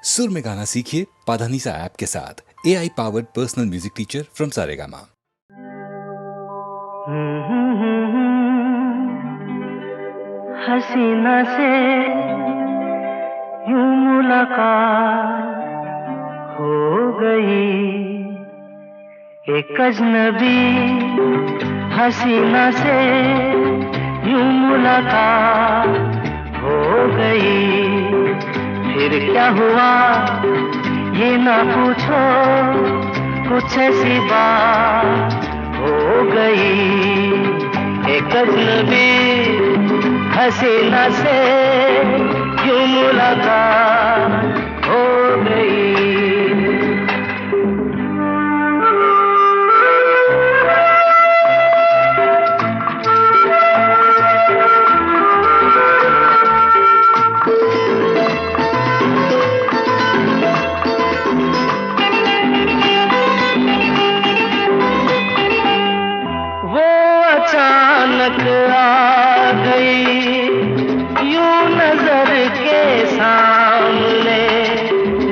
सुर में गाना सीखिए पाधानीसा ऐप के साथ। AI powered personal music teacher from Saregama. हसीना से यूं मुलाकात हो गई, एक अजनबी हसीना से यूं मुलाकात हो गई। फिर क्या हुआ ये ना पूछो, कुछ ऐसी बात हो गई। एक अजनबी हसीना से यूं मुलाकात हो गई। अचानक आ गई यूं नजर के सामने,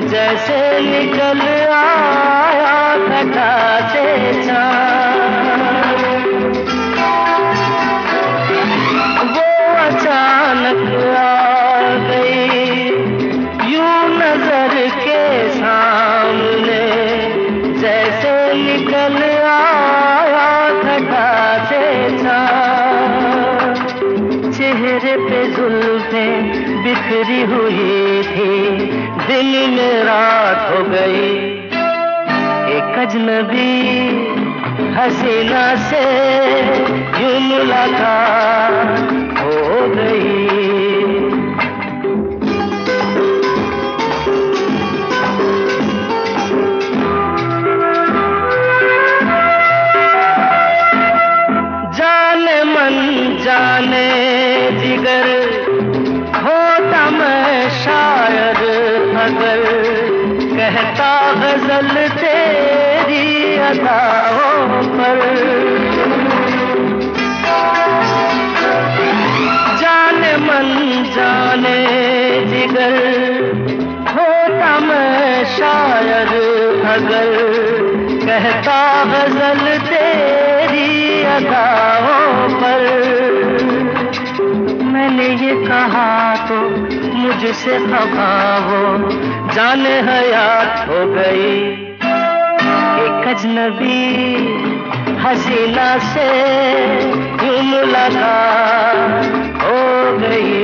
जैसे निकल आया घटा से चाँद। वो अचानक आ गई यूं नजर के सामने, जैसे निकल आया घटा से चाँद। चेहरे पे जुल्फें बिखरी हुई थी, दिल में रात हो गई। एक अजनबी हसीना से यूं मुलाकात हो गई। जाने जिगर होता मैं शायर अगर, कहता गजल तेरी अदाओं पर। जाने मन जाने जिगर होता मैं शायर अगर, कहता गजल तेरी अदाओं पर। मैंने ये कहा तो मुझसे खफा हो, जाने हयात हो गई। एक अजनबी हसीना से यूं मुलाकात हो गई।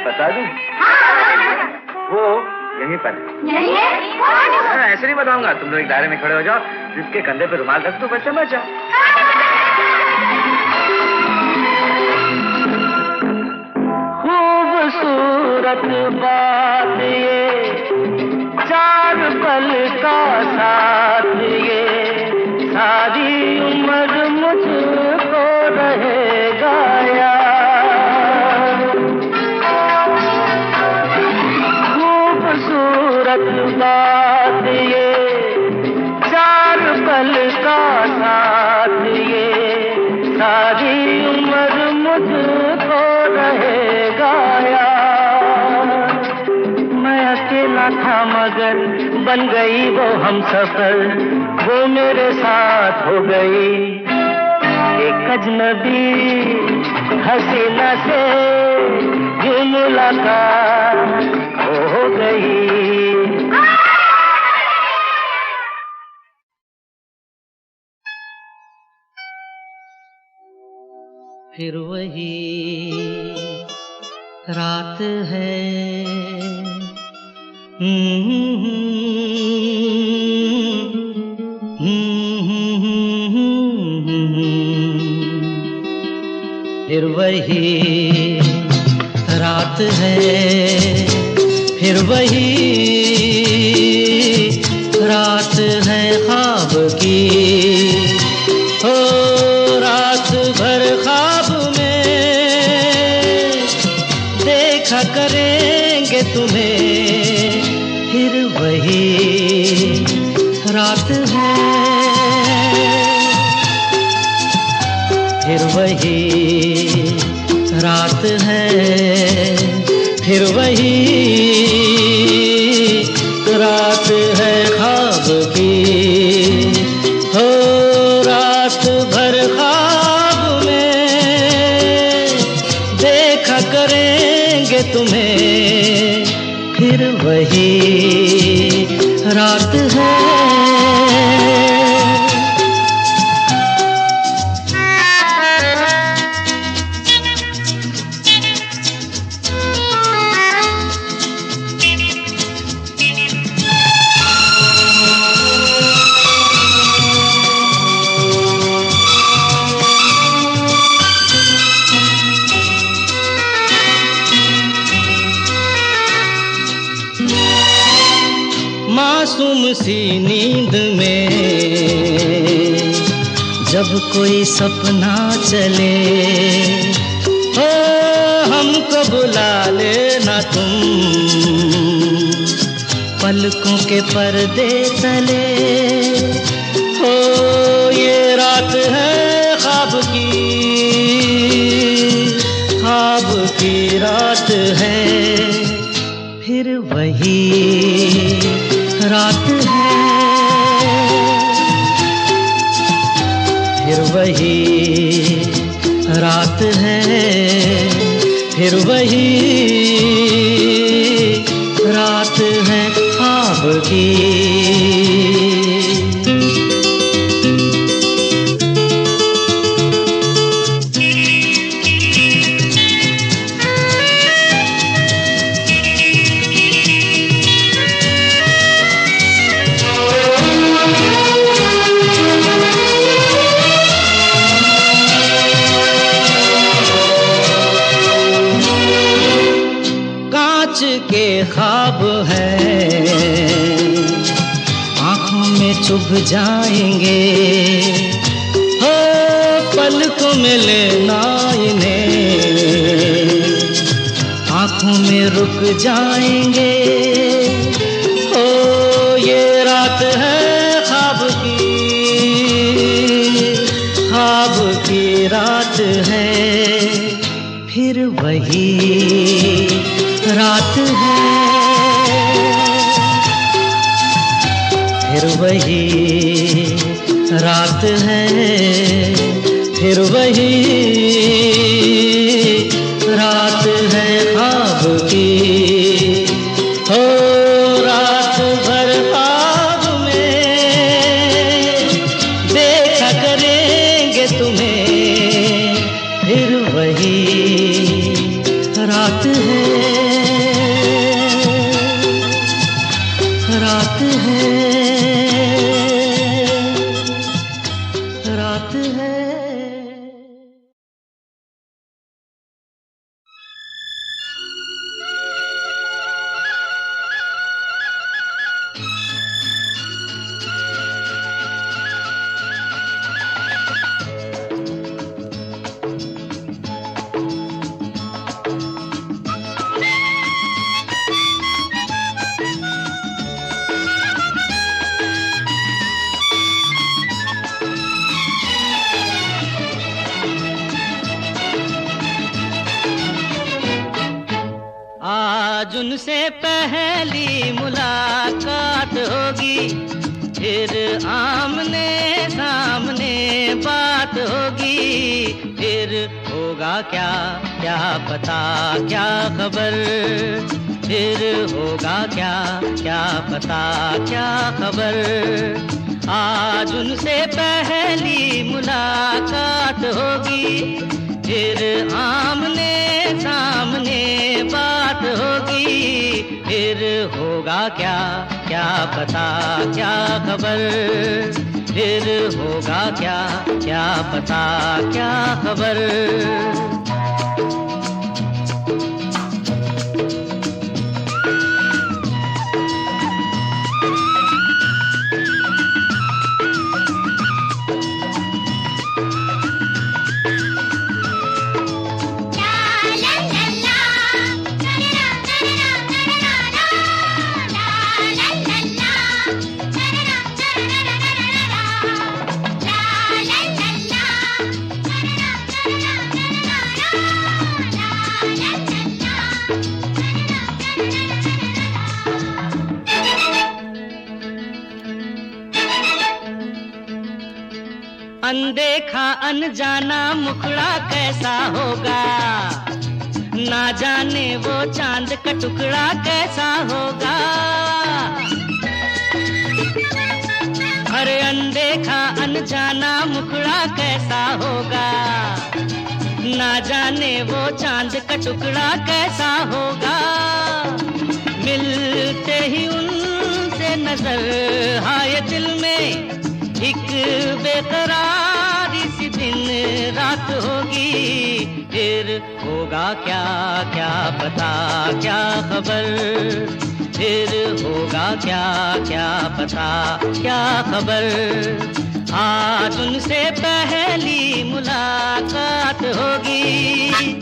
बता दूं? वो यहीं पर ऐसे नहीं बताऊंगा। तुम लोग एक दायरे में खड़े हो जाओ, जिसके कंधे पे रुमाल रख दो, बस समझ जाओ। खूबसूरत बात ये, चार पल का साथ ये, सारी उम्र मुझको रहेगा याद। खूबसूरत बात ये, चार पल का साथ ये, सारी उम्र मुझको रहेगा याद। मैं अकेला था मगर बन गई वो हमसफर, वो मेरे साथ हो गई। एक अजनबी हसीना से यूं मुलाकात हो गई। फिर वही रात है, फिर वही रात है, फिर वही रात है ख्वाब की। ओ रात भर ख्वाब में देखा करेंगे तुम्हें, फिर वही रात है, फिर वही रात है फिर वही रात है ख्वाब की हो रात भर ख्वाब में देखा करेंगे तुम्हें फिर वही रात है। मासूम सी नींद में जब कोई सपना चले हो हमको बुला लेना तुम पलकों के पर्दे तले हो ये रात है ख्वाब की रात है फिर वही रात है फिर वही रात है फिर वही रात है ख्वाब की। के ख्वाब है आँखों में चुभ जाएंगे हो पलकों में लेना इन्हें आँखों में रुक जाएंगे हो ये रात है ख्वाब की रात है फिर वही रात है फिर वही रात है फिर वही रात है ख्वाब की हो रात भर ख्वाब में देखा करेंगे तुम्हें फिर वही रात है रात है रात है। आज उनसे पहली मुलाकात होगी फिर आमने सामने बात होगी फिर होगा क्या क्या पता क्या खबर फिर होगा क्या क्या पता क्या खबर। आज उनसे पहली मुलाकात होगी फिर आमने सामने बात होगी फिर होगा क्या क्या पता क्या खबर फिर होगा क्या क्या पता क्या खबर। अनदेखा अनजाना मुखड़ा कैसा होगा, ना जाने वो चांद का टुकड़ा कैसा होगा। अरे अनदेखा अनजाना मुखड़ा कैसा होगा, ना जाने वो चांद का टुकड़ा कैसा होगा। मिलते ही उनसे नजर आए दिल में एक बेकरारी सी दिन रात होगी। फिर होगा क्या क्या पता क्या खबर, फिर होगा क्या क्या पता क्या खबर। आज उनसे पहली मुलाकात होगी।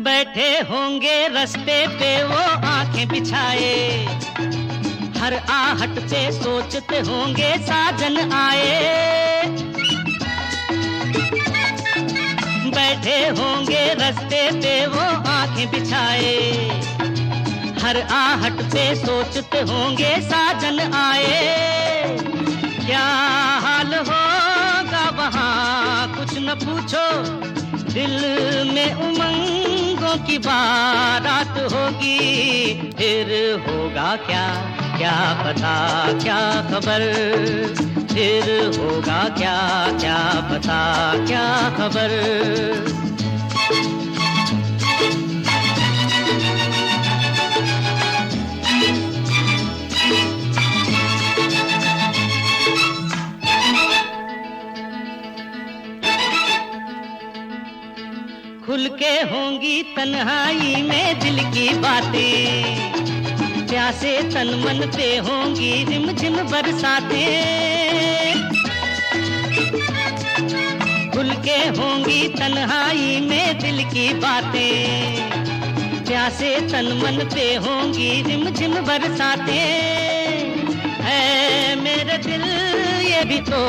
बैठे होंगे रास्ते पे वो आंखें बिछाए, हर आहट पे सोचते होंगे साजन आए। बैठे होंगे रास्ते पे वो आंखें बिछाए, हर आहट पे सोचते होंगे साजन आए। क्या हाल होगा वहाँ कुछ न पूछो, दिल में उमंगों की बारात होगी। फिर होगा क्या क्या पता क्या खबर, फिर होगा क्या क्या पता क्या खबर। खुल के होंगी तन्हाई में दिल की बातें, प्यासे तन मन पे होंगी रिमझिम बरसातें। खुल के होंगी तन्हाई में दिल की बातें, प्यासे तन मन पे होंगी रिमझिम बरसातें। है मेरे दिल ये भी तो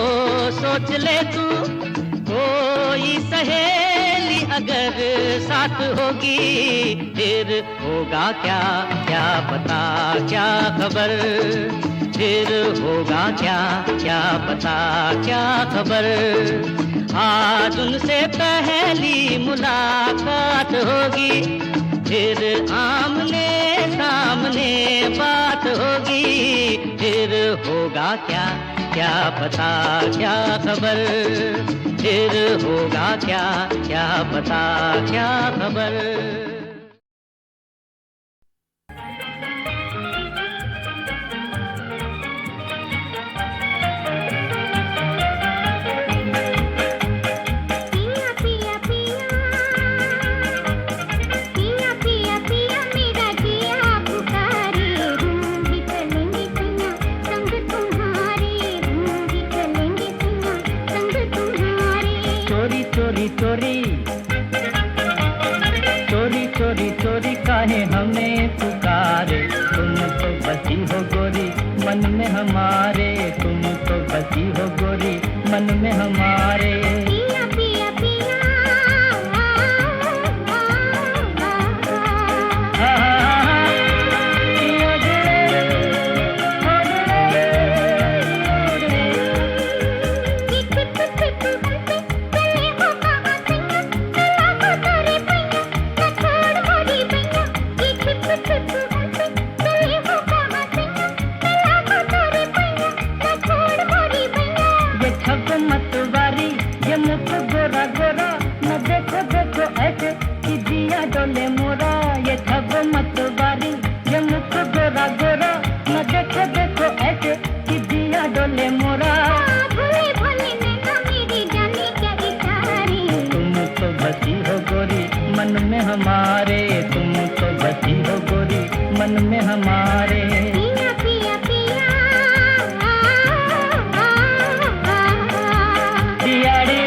सोच ले तू, कोई सहेली अगर साथ होगी। फिर होगा क्या क्या पता क्या खबर, फिर होगा क्या क्या पता क्या खबर। आज उनसे पहली मुलाकात होगी, फिर आमने सामने बात होगी। फिर होगा क्या क्या पता क्या खबर, फिर होगा क्या क्या पता क्या खबर। चोरी काहे हमें पुकारे, तुम तो बसी हो गोरी मन में हमारे, तुम तो बसी हो गोरी मन में हमारे। पिया पिया पिया डोले मोरा, ये छब मत बारी, ये मुख गोरा गोरा, न देखो देखो ऐसे कि दिया डोले मोरा। भोले भोले नैना मेरी जाने क्या इशारे, तुम तो बसी हो गोरी मन में हमारे, तुम तो बसी हो गोरी मन में हमारे। पिया पिया पिया दियाड़ी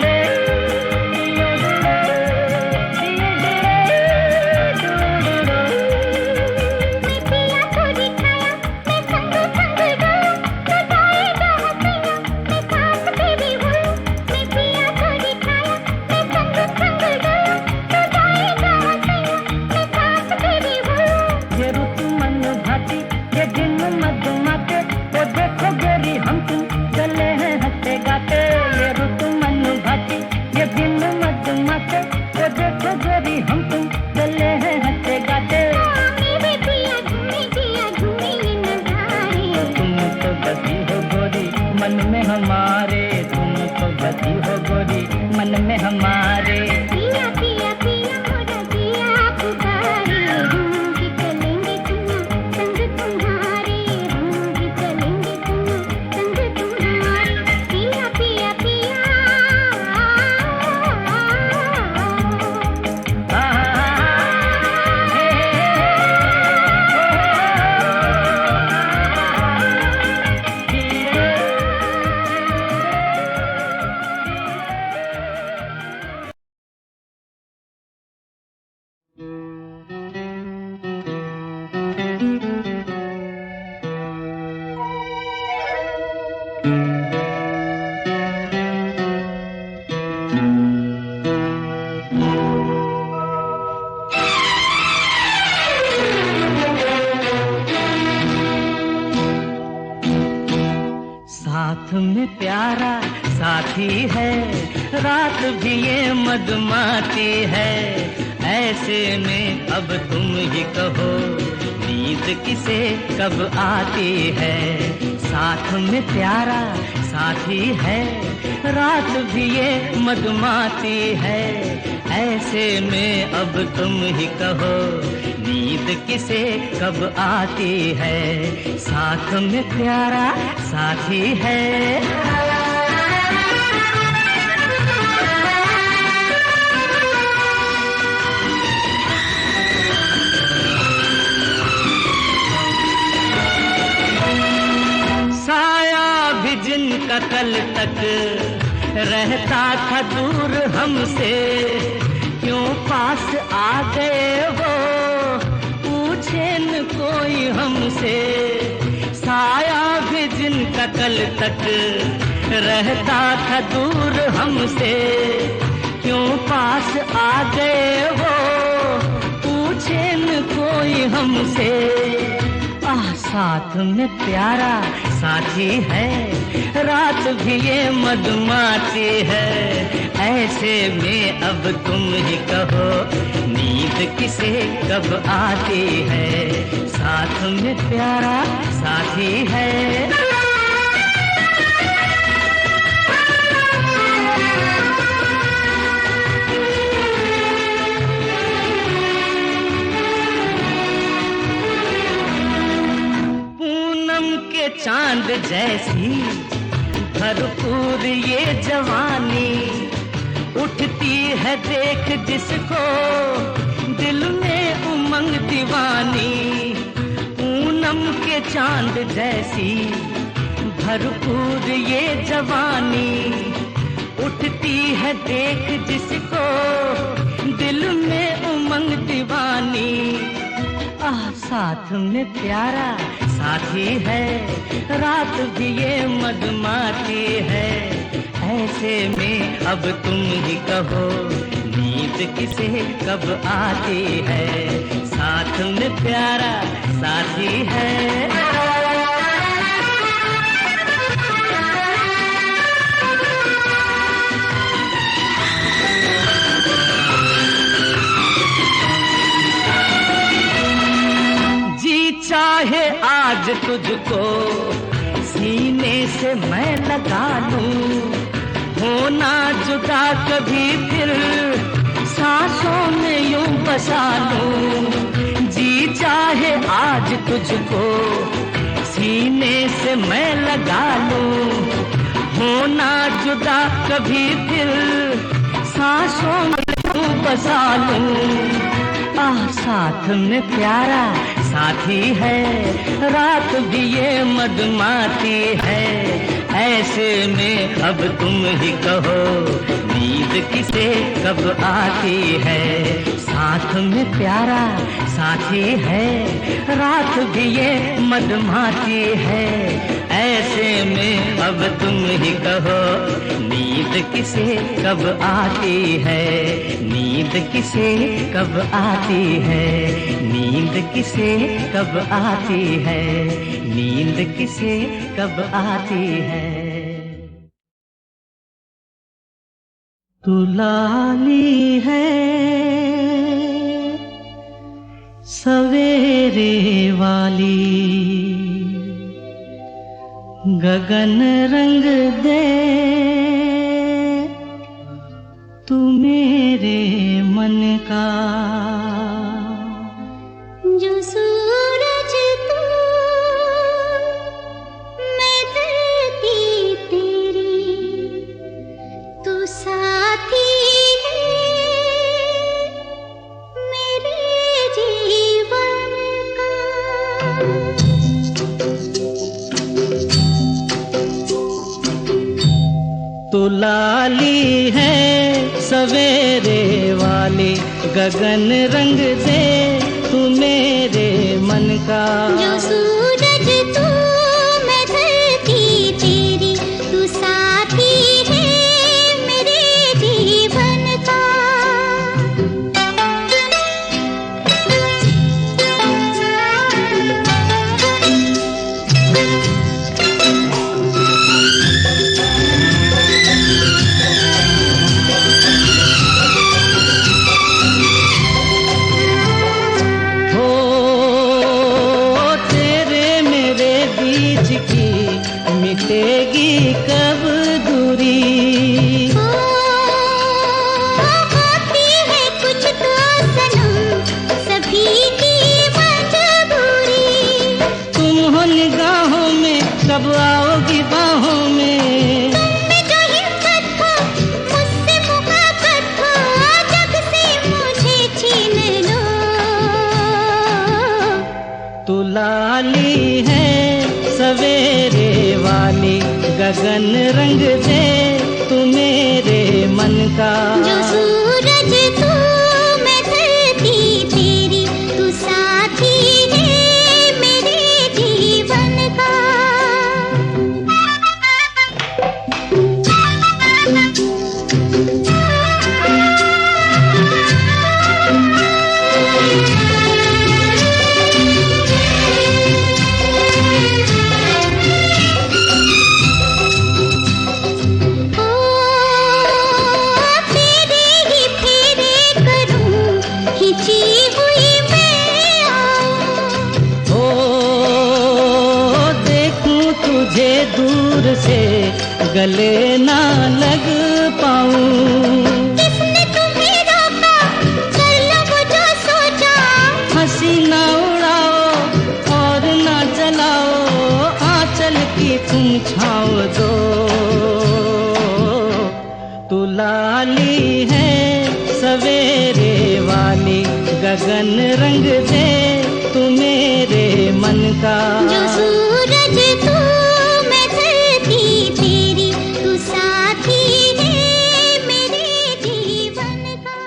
साथ में प्यारा साथी है, रात भी ये मदमाती है। ऐसे में अब तुम ही कहो, नींद किसे कब आती है। साथ में प्यारा साथी है, रात भी ये मदमाती है। ऐसे में अब तुम ही कहो, नींद किसे कब आती है। साथ में प्यारा साथी है। जिनका कल तक रहता था दूर हमसे, क्यों पास आ गए वो, पूछे न कोई हमसे। साया भी जिनका कल तक रहता था दूर हमसे, क्यों पास आ गए वो, पूछे न कोई हमसे। साथ में प्यारा साथी है, रात भी ये मदमाती है। ऐसे में अब तुम ही कहो, नींद किसे कब आती है। साथ में प्यारा साथी है। चांद जैसी भरपूर ये जवानी, उठती है देख जिसको दिल में उमंग दीवानी। पूनम के चांद जैसी भरपूर ये जवानी, उठती है देख जिसको दिल में उमंग दीवानी। साथ में प्यारा साथी है, रात भी ये मदमाती है। ऐसे में अब तुम ही कहो, नींद किसे कब आती है। साथ में प्यारा साथी है। चाहे आज तुझको सीने से मैं लगा लूं, होना जुदा कभी फिर सांसों में यूं बसा लूं। जी चाहे आज तुझको सीने से मैं लगा लूं, होना जुदा कभी फिर सांसों में यूं बसा लूं। साथ में प्यारा साथी है, रात भी ये मदमाती है। ऐसे में अब तुम ही कहो, नींद किसे कब आती है। साथ में प्यारा साथी है, रात भी ये मदमाती है। ऐसे में अब तुम ही कहो, नींद किसे कब आती है। नींद किसे कब आती है। नींद किसे कब आती है। नींद किसे कब आती है। तू लाली है सवेरे वाली, गगन रंग दे तू मेरे मन का। जो सूरज तू, मैं धरती तेरी, तू साथी है मेरे जीवन का। तू लाली है सवेरे वाली, गगन रंग दे तू मेरे मन का। जो सूरज तू मैं धरती तेरी, तू साथी है मेरे जीवन का। मिटेगी कब दूरी, होती है कुछ तो सनम सभी की मजबूरी। तुम हो निगाहों में कब आओगी बाहों में, तुम जो हिम्मत हो मुझसे मुहब्बत हो, जग से मुझे छीन लो। तू लाली है सवेरे वाली, गगन रंग दे तू मेरे मन का। जो सूरज तू मैं धरती तेरी, तू साथी है मेरे जीवन का। दूर से गले ना लग पाऊं। किसने तुम्हें रोका, कर लो वो जो सोचा। हंसी ना उड़ाओ और ना जलाओ, आंचल की तुम छाओ दो। तू लाली है सवेरे वाली, गगन रंग दे तू मेरे मन का। जो सूरज तू मैं धरती तेरी, तू साथी है मेरे जीवन का।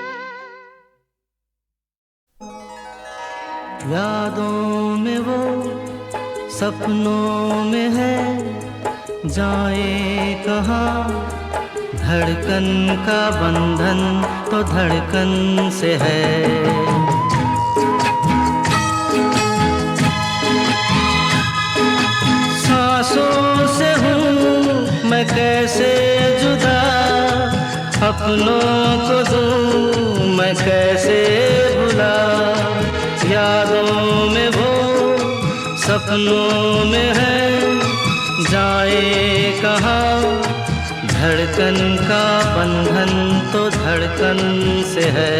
यादों में वो सपनों में है, जाए कहाँ धड़कन का बंधन तो धड़कन से है। सांसों से हूँ मैं कैसे जुदा, अपनों को दूँ मैं कैसे भुला। यादों में वो सपनों में है, जाए कहाँ धड़कन का बंधन तो धड़कन से है।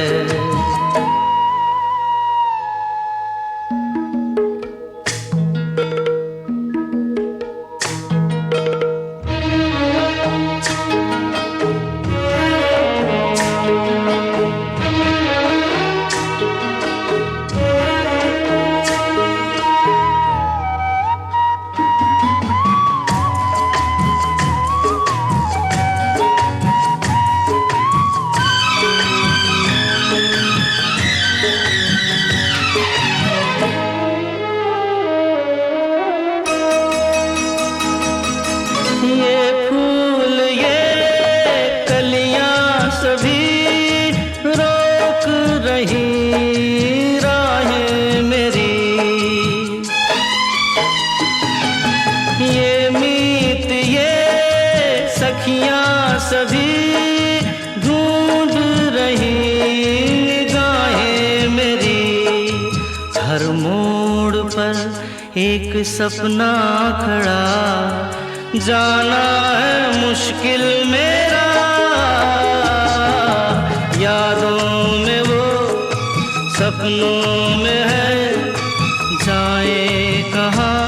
एक सपना खड़ा, जाना है मुश्किल मेरा। यादों में वो सपनों में है, जाए कहाँ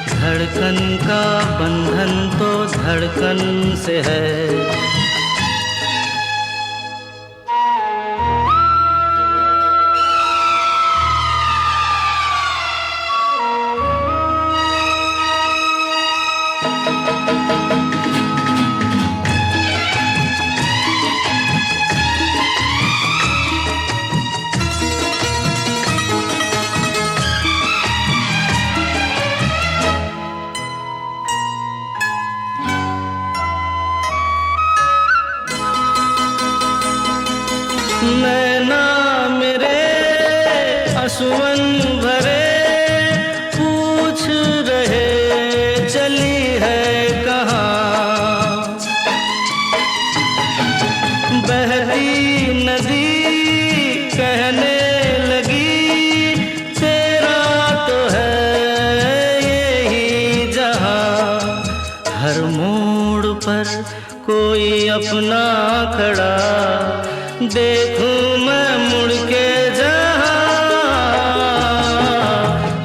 धड़कन का बंधन तो धड़कन से है। सुमन भरे पूछ रहे चली है कहाँ। बहती नदी कहने लगी तेरा तो है यही जहाँ। हर मोड़ पर कोई अपना खड़ा देखूं मैं मुड़ के जहाँ।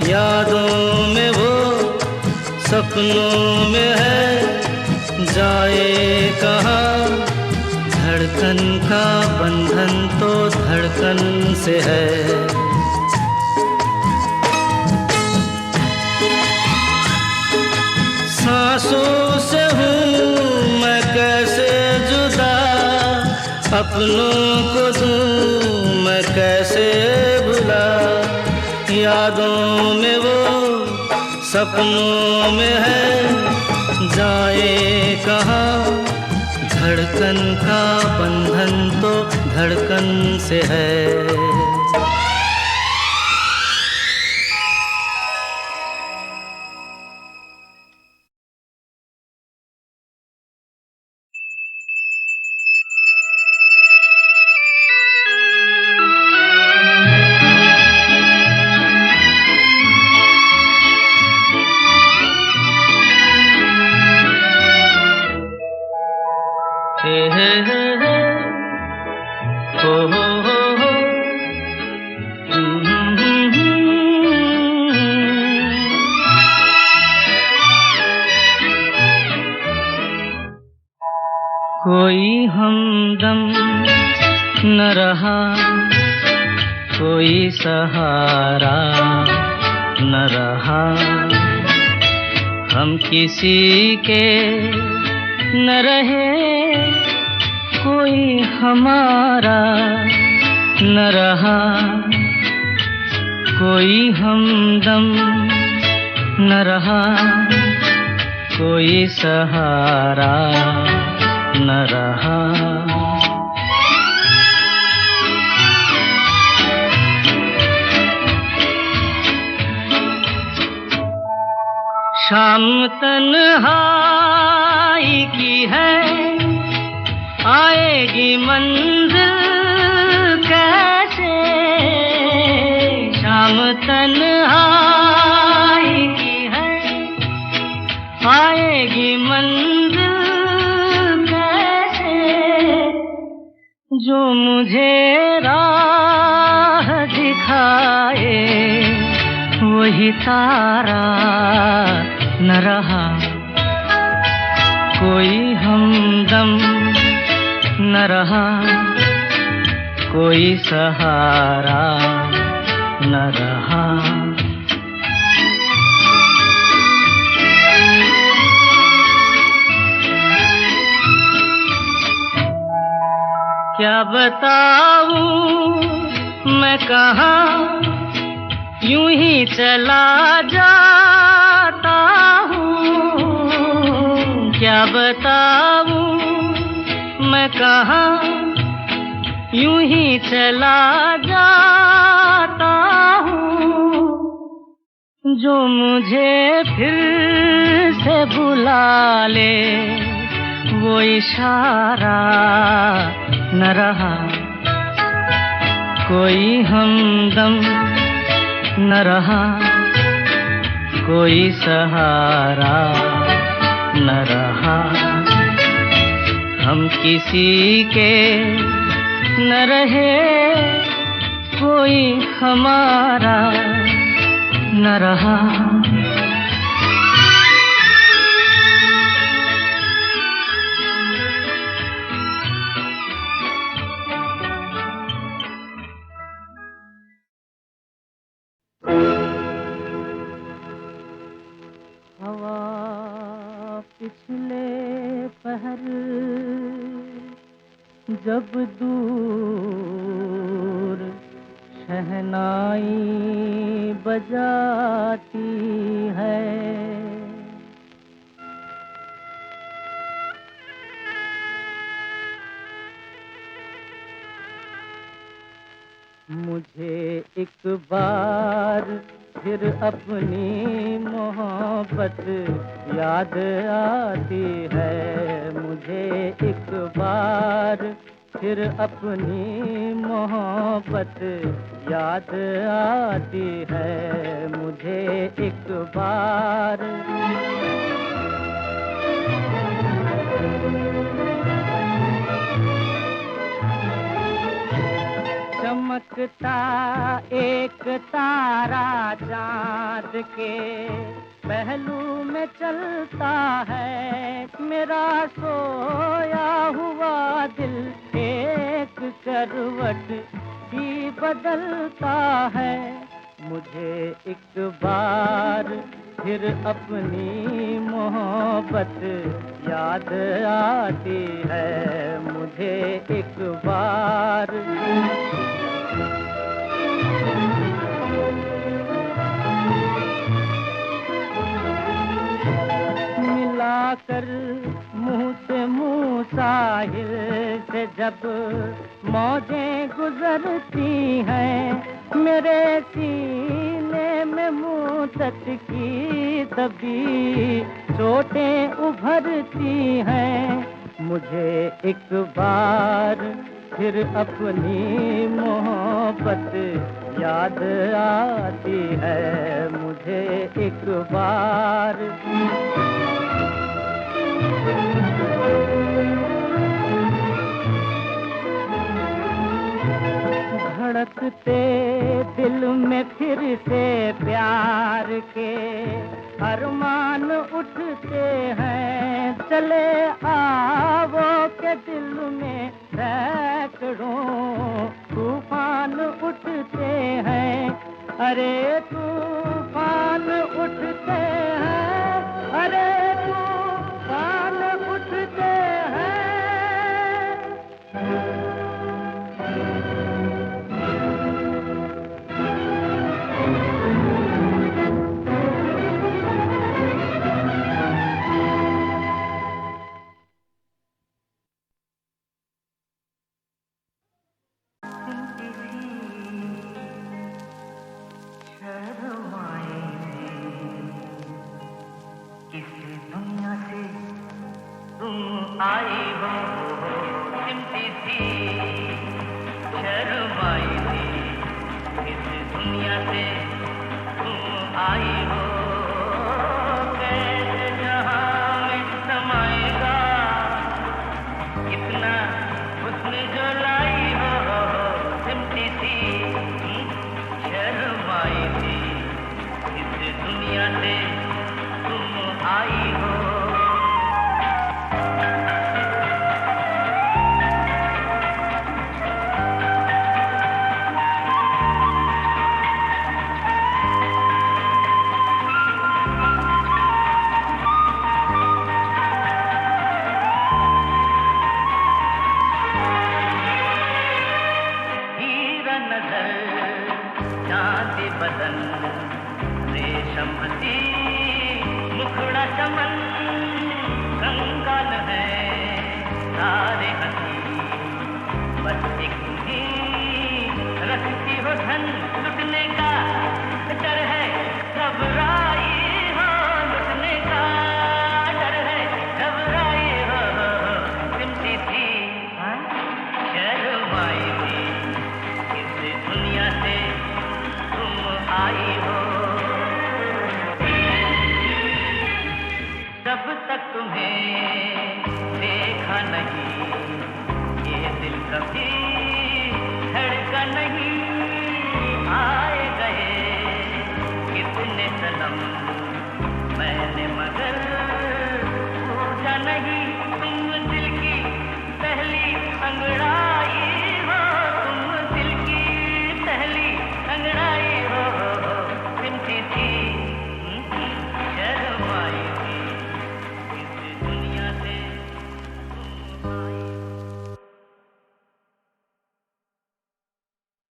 यादों में वो सपनों में है जाए कहाँ। धड़कन का बंधन तो धड़कन से है। सांसों से हूँ मैं कैसे जुदा, अपनों को दूँ मैं कैसे भुला। यादों में वो सपनों में है जाए कहाँ। धड़कन का बंधन तो धड़कन से है। कोई हमदम न रहा, कोई सहारा न रहा। हम किसी के न रहे, कोई हमारा न रहा। कोई हमदम न रहा, कोई सहारा न रहा। शाम तन्हाई की है, आएगी मंजिल कैसे। शाम तन्हाई की है, आएगी मंजिल जो मुझे राह दिखाए। वही तारा न रहा, कोई हमदम न रहा, कोई सहारा न रहा। क्या बताऊं मैं कहाँ, यूं ही चला जाता हूँ। क्या बताऊं मैं कहाँ, यूं ही चला जाता हूँ। जो मुझे फिर से बुला ले, वो इशारा न रहा। कोई हमदम न रहा, कोई सहारा न रहा। हम किसी के न रहे, कोई हमारा न रहा। पिछले पहर जब दूर शहनाई बजाती है, मुझे एक बार फिर अपनी मोहब्बत याद आती है। मुझे एक बार फिर अपनी मोहब्बत याद आती है। मुझे एक बार चमकता एक तारा चाँद के पहलू में चलता है। मेरा सोया हुआ दिल एक करवट ही बदलता है। मुझे एक बार फिर अपनी मोहब्बत याद आती है। मुझे एक बार मिलाकर मुंह से मुंह साहिल से जब मौजें गुजरती हैं, मेरे सीने में मुद्दत की दबी चोटें उभरती हैं। मुझे एक बार फिर अपनी मोहब्बत याद आती है। मुझे एक बार धड़कते दिल में फिर से प्यार के अरमान उठते हैं। चले आवो के दिल में सैकड़ों तूफान उठते हैं। अरे तूफान उठते हैं, अरे तूफान उठते हैं। आई हो सिमटी सी शर्माई थी, इस दुनिया से तुम आई हो। कैसे जहां में समाएगा कितना हुस्न जो लाई हो सिमटी सी शर्माई थी, इस दुनिया से तुम आई हो। बदन रेशम हसी मुखड़ा चमन कंगाल है सारे हसी, बस एक ही रखती हो धन लुटने का डर है, घबराई हो लुटने का डर है, घबराई हो सिमटी थी शर्माई थी, इस दुनिया से आई हो। जब तक तुम्हें देखा नहीं ये दिल कभी धड़का नहीं। आए गए कितने सनम मैंने मगर पूछा नहीं। तुम दिल की पहली अंगड़ाई हो, तुम दिल की पहली अंगड़ाई